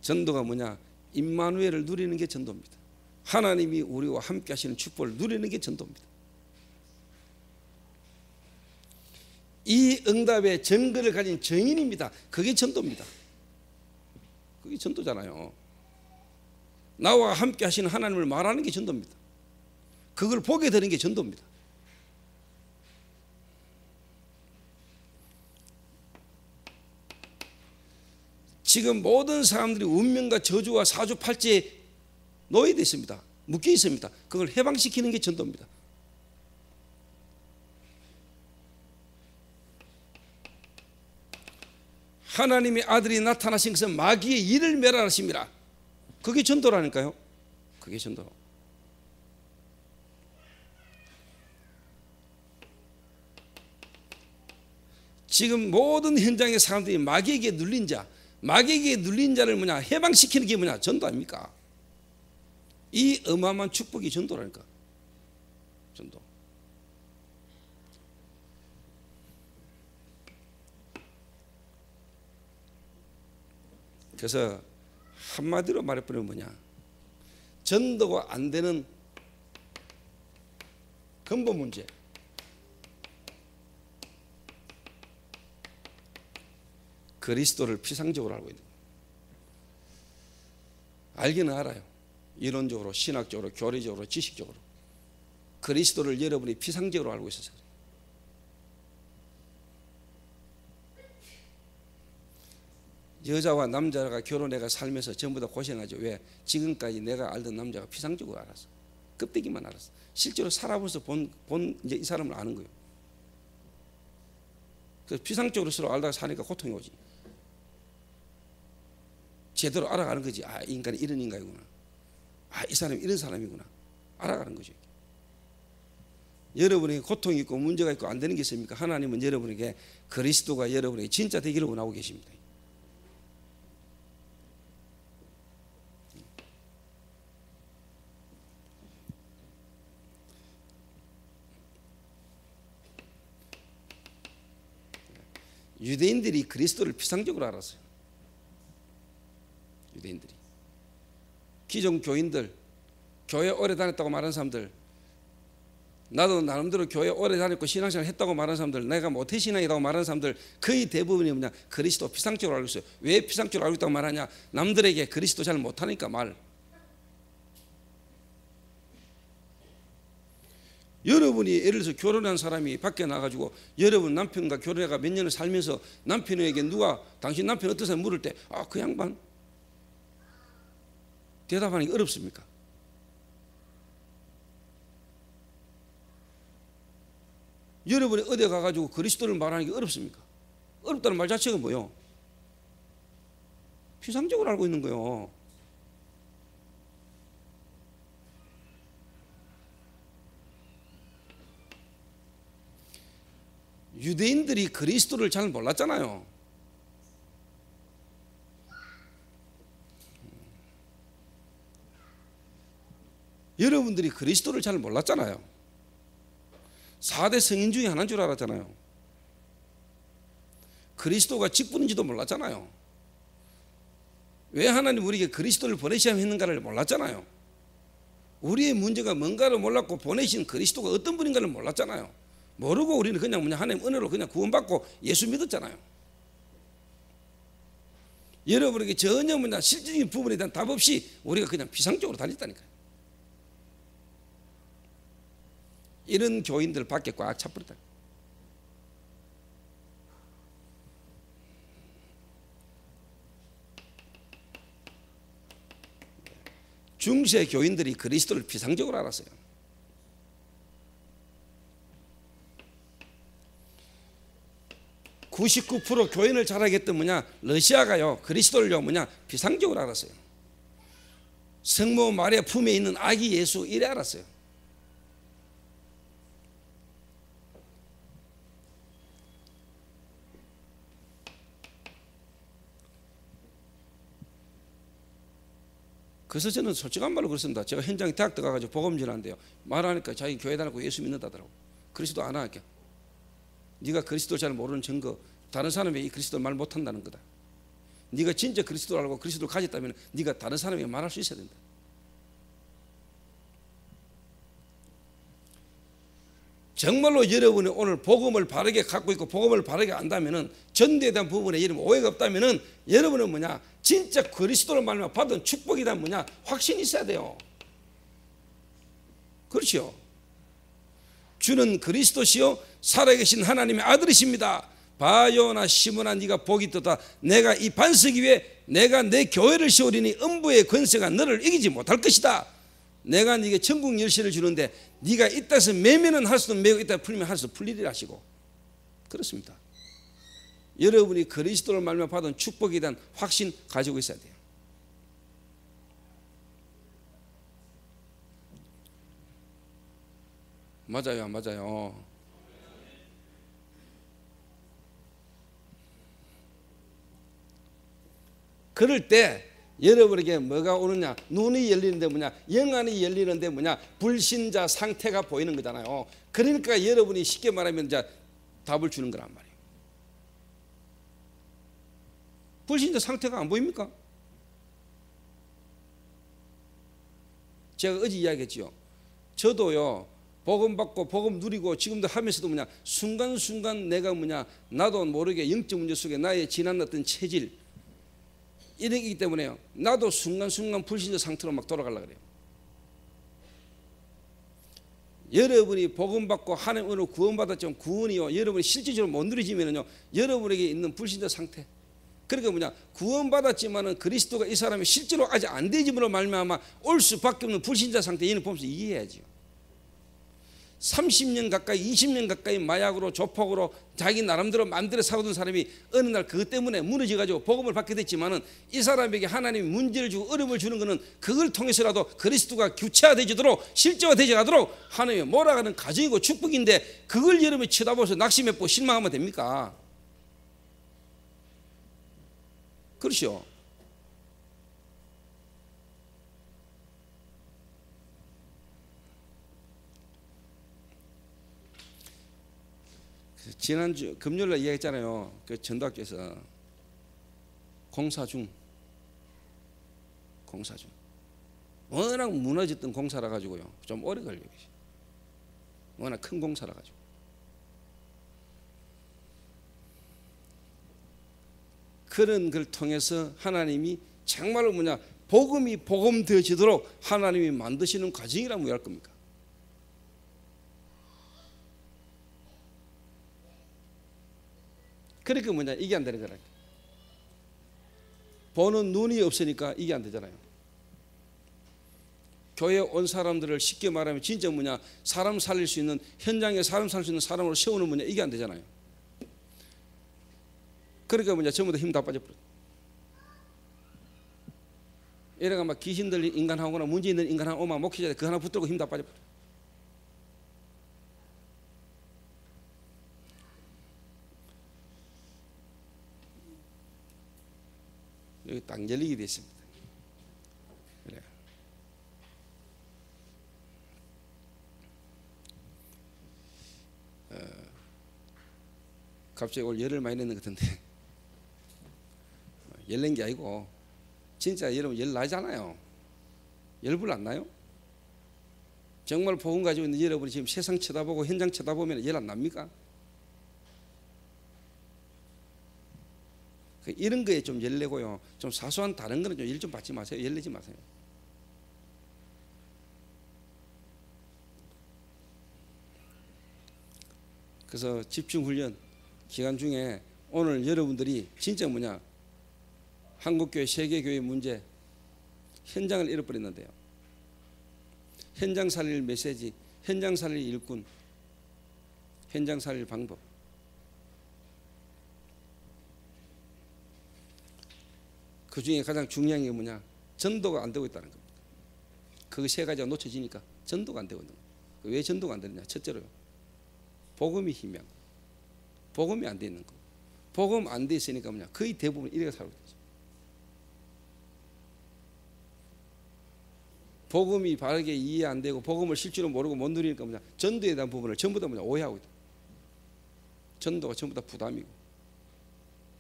전도가 뭐냐 임마누엘을 누리는 게 전도입니다. 하나님이 우리와 함께 하시는 축복을 누리는 게 전도입니다. 이 응답의 증거를 가진 증인입니다. 그게 전도입니다. 그게 전도잖아요. 나와 함께 하시는 하나님을 말하는 게 전도입니다. 그걸 보게 되는 게 전도입니다. 지금 모든 사람들이 운명과 저주와 사주팔찌에 놓여져 있습니다. 묶여 있습니다. 그걸 해방시키는 게 전도입니다. 하나님의 아들이 나타나신 것은 마귀의 일을 멸하심이라. 그게 전도라니까요. 그게 전도. 지금 모든 현장의 사람들이 마귀에게 눌린 자, 마귀에게 눌린 자를 뭐냐 해방시키는 게 뭐냐 전도 아닙니까? 이 어마어마한 축복이 전도라니까. 전도. 그래서 한마디로 말해보면 뭐냐 전도가 안 되는 근본 문제 그리스도를 피상적으로 알고 있는 거예요. 알기는 알아요. 이론적으로, 신학적으로, 교리적으로, 지식적으로. 그리스도를 여러분이 피상적으로 알고 있어서. 여자와 남자가 결혼해가 살면서 전부 다 고생하죠. 왜? 지금까지 내가 알던 남자가 피상적으로 알았어. 껍데기만 알았어. 실제로 살아보면서 본 이제 이 사람을 아는 거예요. 그래서 피상적으로 서로 알다가 사니까 고통이 오지. 제대로 알아가는 거지. 아, 이 인간이 이런 인간이구나. 아, 이 사람이 이런 사람이구나. 알아가는 거죠. 여러분에게 고통이 있고 문제가 있고 안 되는 게 있습니까? 하나님은 여러분에게 그리스도가 여러분에게 진짜 되기를 원하고 계십니다. 유대인들이 그리스도를 피상적으로 알았어요. 유대인들이. 기존 교인들, 교회 오래 다녔다고 말하는 사람들, 나도 나름대로 교회 오래 다녔고 신앙생활 했다고 말하는 사람들, 내가 모태신앙이라고 말하는 사람들 거의 대부분이 뭐냐? 그리스도 피상적으로 알고 있어요. 왜 피상적으로 알고 있다고 말하냐? 남들에게 그리스도 잘 못하니까 말. 여러분이 예를 들어서 결혼한 사람이 밖에 나가지고 여러분 남편과 결혼해가 몇 년을 살면서 남편에게 누가 당신 남편 어떠세요? 물을 때 아, 그 양반 대답하는 게 어렵습니까? 여러분이 어디 가가지고 그리스도를 말하는 게 어렵습니까? 어렵다는 말 자체가 뭐예요? 피상적으로 알고 있는 거예요. 유대인들이 그리스도를 잘 몰랐잖아요. 여러분들이 그리스도를 잘 몰랐잖아요. 4대 성인 중에 하나인 줄 알았잖아요. 그리스도가 직분인지도 몰랐잖아요. 왜 하나님 우리에게 그리스도를 보내셔야 했는가를 몰랐잖아요. 우리의 문제가 뭔가를 몰랐고 보내신 그리스도가 어떤 분인가를 몰랐잖아요. 모르고 우리는 그냥 뭐냐 하나님 은혜로 그냥 구원받고 예수 믿었잖아요. 여러분에게 전혀 뭐냐 실질적인 부분에 대한 답 없이 우리가 그냥 피상적으로 다녔다니까요. 이런 교인들 밖에 꽉 차버렸다. 중세 교인들이 그리스도를 피상적으로 알았어요. 99% 교인을 잘하게 했던 뭐냐? 러시아가요 그리스도를요 뭐냐? 피상적으로 알았어요. 성모 마리아 품에 있는 아기 예수 이래 알았어요. 그래서 저는 솔직한 말로 그렇습니다. 제가 현장에 대학 들어가가지고 복음 전하는데요, 말하니까 자기 교회 다니고 예수 믿는다더라고. 그리스도 안 할게. 네가 그리스도 잘 모르는 증거, 다른 사람이 이 그리스도를 말 못한다는 거다. 네가 진짜 그리스도를 알고 그리스도를 가졌다면 네가 다른 사람에게 말할 수 있어야 된다. 정말로 여러분이 오늘 복음을 바르게 갖고 있고 복음을 바르게 안다면은, 전도에 대한 부분에 여러분 오해가 없다면은, 여러분은 뭐냐 진짜 그리스도를 말하면 받은 축복에 대한 뭐냐 확신이 있어야 돼요. 그렇죠? 주는 그리스도시요 살아계신 하나님의 아들이십니다. 바요나 시몬아 네가 복이 있도다. 내가 이 반석 위에 내가 내 교회를 세우리니 음부의 권세가 너를 이기지 못할 것이다. 내가 네게 천국 열쇠를 주는데 네가 이 땅에서 매면은 할 수도 매고 이 땅에 풀리면 할 수도 풀리리라 하시고. 그렇습니다. 여러분이 그리스도를 말며 받은 축복에 대한 확신 가지고 있어야 돼요. 맞아요, 안 맞아요? 그럴 때 여러분에게 뭐가 오느냐? 눈이 열리는데 뭐냐? 영안이 열리는데 뭐냐? 불신자 상태가 보이는 거잖아요. 그러니까 여러분이 쉽게 말하면 이제 답을 주는 거란 말이에요. 불신자 상태가 안 보입니까? 제가 어제 이야기했죠. 저도요 복음 받고 복음 누리고 지금도 하면서도 뭐냐 순간순간 내가 뭐냐 나도 모르게 영적 문제 속에 나의 지난 어떤 체질 이러기 때문에요. 나도 순간순간 불신자 상태로 막 돌아가려고 그래요. 여러분이 복음 받고 하나님으로 구원받았지만 구원이요 여러분이 실질적으로 못 누리지면요 여러분에게 있는 불신자 상태. 그러니까 뭐냐 구원받았지만은 그리스도가 이 사람이 실제로 아직 안 되짐으로 말미암아 올 수밖에 없는 불신자 상태. 얘는 보면서 이해해야죠. 30년 가까이 20년 가까이 마약으로 조폭으로 자기 나름대로 마음대로 살아온 사람이 어느 날 그것 때문에 무너져가지고 복음을 받게 됐지만은 이 사람에게 하나님이 문제를 주고 어려움을 주는 것은 그걸 통해서라도 그리스도가 구체화되지도록 실제화되지 않도록 하나님이 몰아가는 가정이고 축복인데 그걸 여러분이 쳐다보면서 낙심해보고 실망하면 됩니까? 그렇죠. 지난주 금요일날 이야기했잖아요. 그 전도학교에서 공사 중 워낙 무너졌던 공사라 가지고요 좀 오래 걸려요. 워낙 큰 공사라 가지고 그런 걸 통해서 하나님이 정말로 뭐냐 복음이 복음되어지도록 하나님이 만드시는 과정이라면 왜 할 겁니까? 그러니까 뭐냐 이게 안 되는 거라. 보는 눈이 없으니까 이게 안 되잖아요. 교회 온 사람들을 쉽게 말하면 진짜 뭐냐 사람 살릴 수 있는 현장에 사람 살릴 수 있는 사람으로 세우는 뭐냐 이게 안 되잖아요. 그러니까 뭐냐 전부 다 힘 다 빠져버려. 이래가 막 귀신 들린 인간하거나 문제 있는 인간하고 오면 목회자 그 하나 붙들고 힘 다 빠져버려. 여기 딱 열리게 되어 있습니다. 그래. 갑자기 올 열을 많이 냈는 것 같은데 열낸 게 아니고 진짜 여러분 열 나잖아요. 열불 안 나요? 정말 복음 가지고 있는 여러분이 지금 세상 쳐다보고 현장 쳐다보면 열 안 납니까? 이런 거에 좀 열내고요. 좀 사소한 다른 거는 좀 열 좀 받지 마세요. 열내지 마세요. 그래서 집중훈련 기간 중에 오늘 여러분들이 진짜 뭐냐 한국교회 세계교회 문제 현장을 잃어버렸는데요. 현장 살릴 메시지, 현장 살릴 일꾼, 현장 살릴 방법. 그 중에 가장 중요한 게 뭐냐? 전도가 안 되고 있다는 겁니다. 그 세 가지가 놓쳐지니까 전도가 안 되고 있는 거예요. 왜 전도가 안 되느냐? 첫째로요. 복음이 희미한 거. 복음이 안 돼 있는 거. 복음 안 돼 있으니까 뭐냐? 거의 대부분 이래가 살고 있죠. 복음이 바르게 이해 안 되고 복음을 실제로 모르고 못 누리니까 뭐냐? 전도에 대한 부분을 전부 다 뭐냐? 오해하고 있다. 전도가 전부 다 부담이고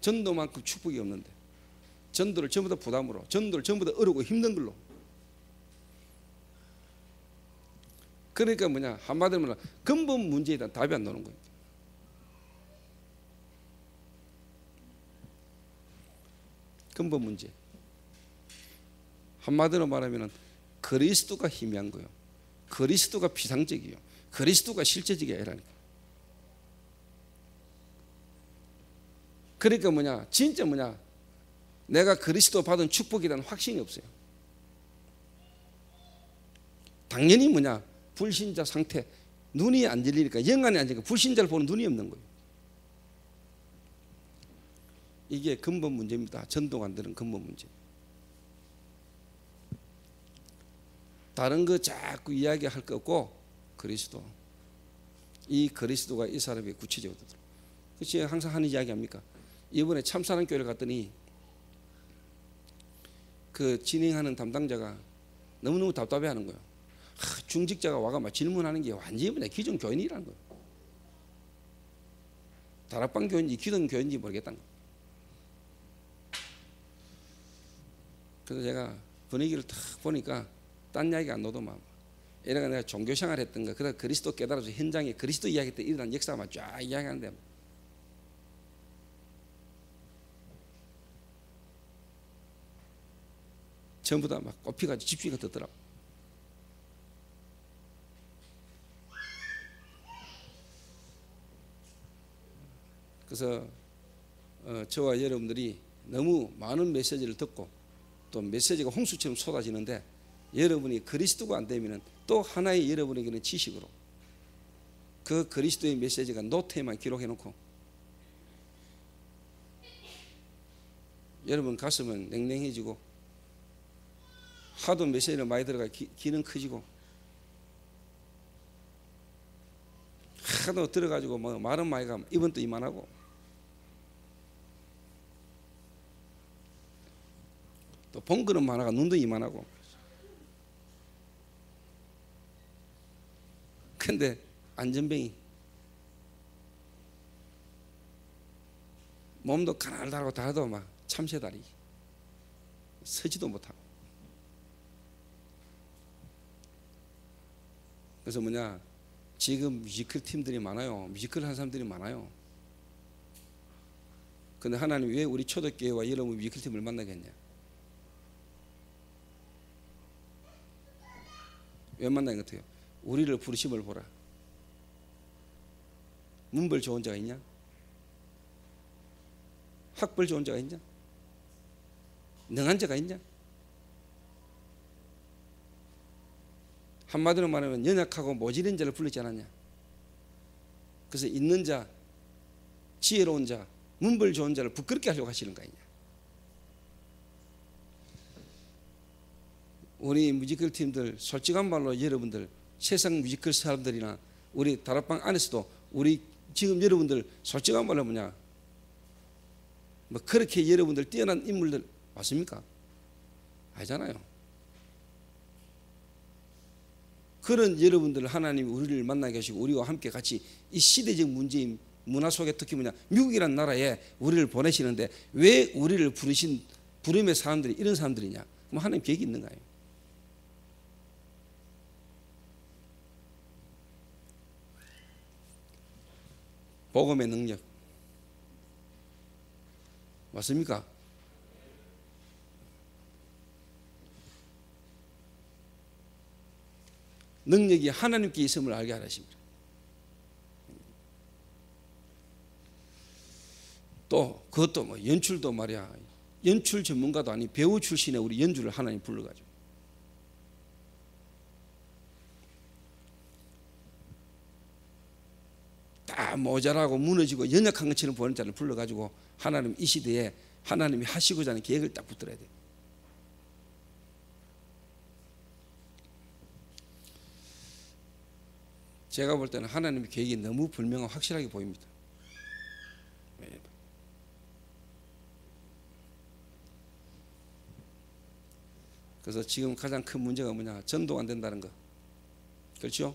전도만큼 축복이 없는데 전도를 전부 다 부담으로 전도를 전부 다 어렵고 힘든 걸로 그러니까 뭐냐 한마디로 말하면 근본 문제에 대한 답이 안 나오는 거예요. 근본 문제 한마디로 말하면 그리스도가 희미한 거예요. 그리스도가 비상적이에요. 그리스도가 실제적이 아니라니까. 그러니까 뭐냐 진짜 뭐냐 내가 그리스도 받은 축복에 대한 확신이 없어요. 당연히 뭐냐 불신자 상태 눈이 안 열리니까 영안이 안 열리니까 불신자를 보는 눈이 없는 거예요. 이게 근본 문제입니다. 전도가 안 되는 근본 문제. 다른 거 자꾸 이야기할 거 없고 그리스도 이 그리스도가 이 사람에게 구체적으로 그렇지 항상 하는 이야기 합니까? 이번에 참사랑교회를 갔더니 그 진행하는 담당자가 너무너무 답답해하는 거예요. 중직자가 와가 막 질문하는 게 완전히 그냥 기존 교인이라는 거예요. 다락방 교인지 기존 교인지 모르겠다는 거예요. 그래서 제가 분위기를 딱 보니까 딴 이야기 안 넣어도 막 이래가 내가 종교생활 했던 거, 그다가 그리스도 깨달아서 현장에 그리스도 이야기 때 일어난 역사만 쫙 이야기하는데, 전부 다 막 꼽히가지고 집중이 듣더라고. 그래서 저와 여러분들이 너무 많은 메시지를 듣고 또 메시지가 홍수처럼 쏟아지는데, 여러분이 그리스도가 안 되면 또 하나의 여러분에게는 지식으로 그 그리스도의 메시지가 노트에만 기록해 놓고 여러분 가슴은 냉랭해지고 하도 메시지를 많이 들어가 귀는 커지고 하도 들어가지고 뭐 말은 많이 가면 입은 또 이만하고 또 본 거는 많아가 눈도 이만하고. 근데 안전뱅이 몸도 가날다라고 달아도 막 참새다리 서지도 못하고. 그래서 뭐냐, 지금 뮤지컬 팀들이 많아요. 뮤지컬 하는 사람들이 많아요. 근데 하나님 왜 우리 초대교회와 여러분 뮤지컬 팀을 만나겠냐? 왜 만나는 것 같아요? 우리를 부르심을 보라. 문벌 좋은 자가 있냐? 학벌 좋은 자가 있냐? 능한 자가 있냐? 한마디로 말하면 연약하고 모질인 자를 불렀지 않았냐? 그래서 있는 자, 지혜로운 자, 문벌 좋은 자를 부끄럽게 하려고 하시는 거 아니냐? 우리 뮤지컬 팀들 솔직한 말로 여러분들 세상 뮤지컬 사람들이나 우리 다락방 안에서도 우리 지금 여러분들 솔직한 말로 뭐냐, 뭐 그렇게 여러분들 뛰어난 인물들 맞습니까? 아니잖아요. 그런 여러분들 하나님이 우리를 만나게 하시고 우리와 함께 같이 이 시대적 문제인 문화 속에 특히 뭐냐, 미국이라는 나라에 우리를 보내시는데 왜 우리를 부르신 부름의 사람들이 이런 사람들이냐? 그럼 하나님 계획이 있는 거예요. 복음의 능력 맞습니까? 능력이 하나님께 있음을 알게 하십니다. 또 그것도 뭐 연출도 말이야, 연출 전문가도 아닌 배우 출신의 우리 연주를 하나님 불러가지고 다 모자라고 무너지고 연약한 것처럼 보이는 자를 불러가지고 하나님 이 시대에 하나님이 하시고자 하는 계획을 딱 붙들어야 돼요. 제가 볼 때는 하나님의 계획이 너무 분명하고 확실하게 보입니다. 그래서 지금 가장 큰 문제가 뭐냐, 전도가 안 된다는 거. 그렇죠?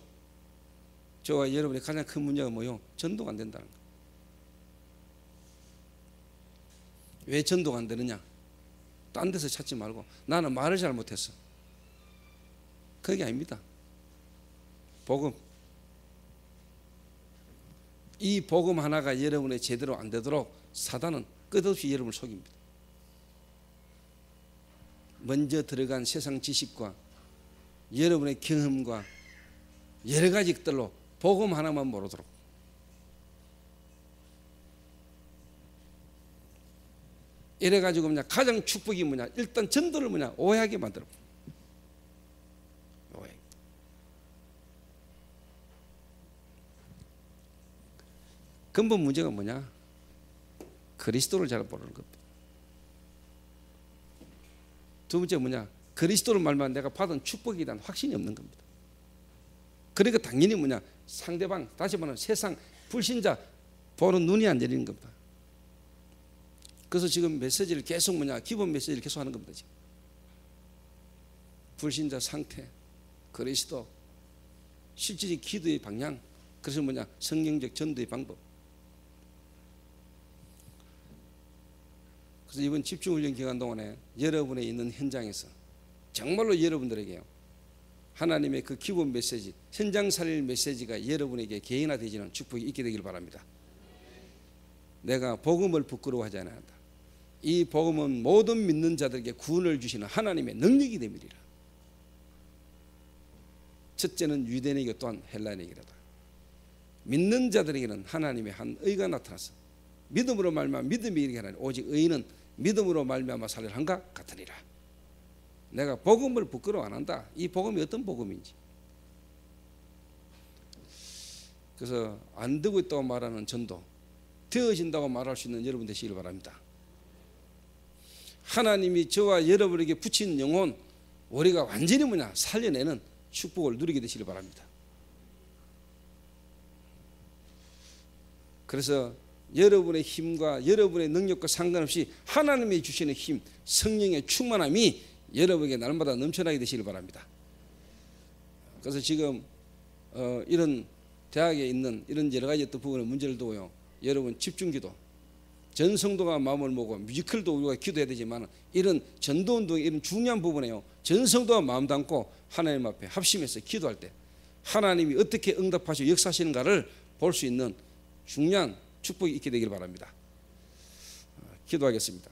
저와 여러분의 가장 큰 문제가 뭐요? 전도가 안 된다는 거. 왜 전도가 안 되느냐? 딴 데서 찾지 말고 나는 말을 잘못했어. 그게 아닙니다. 복음. 이 복음 하나가 여러분의 제대로 안 되도록 사단은 끝없이 여러분을 속입니다. 먼저 들어간 세상 지식과 여러분의 경험과 여러 가지 것들로 복음 하나만 모르도록. 이래가지고 뭐냐, 가장 축복이 뭐냐, 일단 전도를 뭐냐, 오해하게 만들어. 오해. 근본 문제가 뭐냐, 그리스도를 잘 모르는 겁니다. 두 번째 뭐냐, 그리스도를 말만 내가 받은 축복에 대한 확신이 없는 겁니다. 그러니까 당연히 뭐냐, 상대방, 다시 말하면 세상 불신자 보는 눈이 안 열리는 겁니다. 그래서 지금 메시지를 계속 뭐냐, 기본 메시지를 계속 하는 겁니다. 지금. 불신자 상태, 그리스도, 실질적 기도의 방향, 그래서 뭐냐, 성경적 전도의 방법. 그래서 이번 집중훈련 기간 동안에 여러분의 있는 현장에서 정말로 여러분들에게요, 하나님의 그 기본 메시지, 현장 살릴 메시지가 여러분에게 개인화되지는 축복이 있게 되길 바랍니다. 내가 복음을 부끄러워하지 않는다. 이 복음은 모든 믿는 자들에게 구원을 주시는 하나님의 능력이 됨이리라. 첫째는 유대인에게 또한 헬라인에게라다. 믿는 자들에게는 하나님의 한 의가 나타나서 믿음으로 말미암아 믿음이 이르게 하나니 오직 의인은 믿음으로 말미암아 살리라 한가 같으니라. 내가 복음을 부끄러워 안 한다. 이 복음이 어떤 복음인지. 그래서 안 되고 있다고 말하는 전도, 되어진다고 말할 수 있는 여러분 되시길 바랍니다. 하나님이 저와 여러분에게 붙인 영혼, 우리가 완전히 살려내는 축복을 누리게 되시길 바랍니다. 그래서 여러분의 힘과 여러분의 능력과 상관없이 하나님이 주시는 힘, 성령의 충만함이 여러분에게 날마다 넘쳐나게 되시길 바랍니다. 그래서 지금 이런 대학에 있는 이런 여러 가지 어떤 부분의 문제를 두고요, 여러분 집중기도, 전 성도가 마음을 먹고 뮤지컬도 우리가 기도해야 되지만 이런 전도운동의 이런 중요한 부분에요, 전 성도가 마음 담고 하나님 앞에 합심해서 기도할 때 하나님이 어떻게 응답하시고 역사하시는가를 볼 수 있는 중요한 축복이 있게 되길 바랍니다. 기도하겠습니다.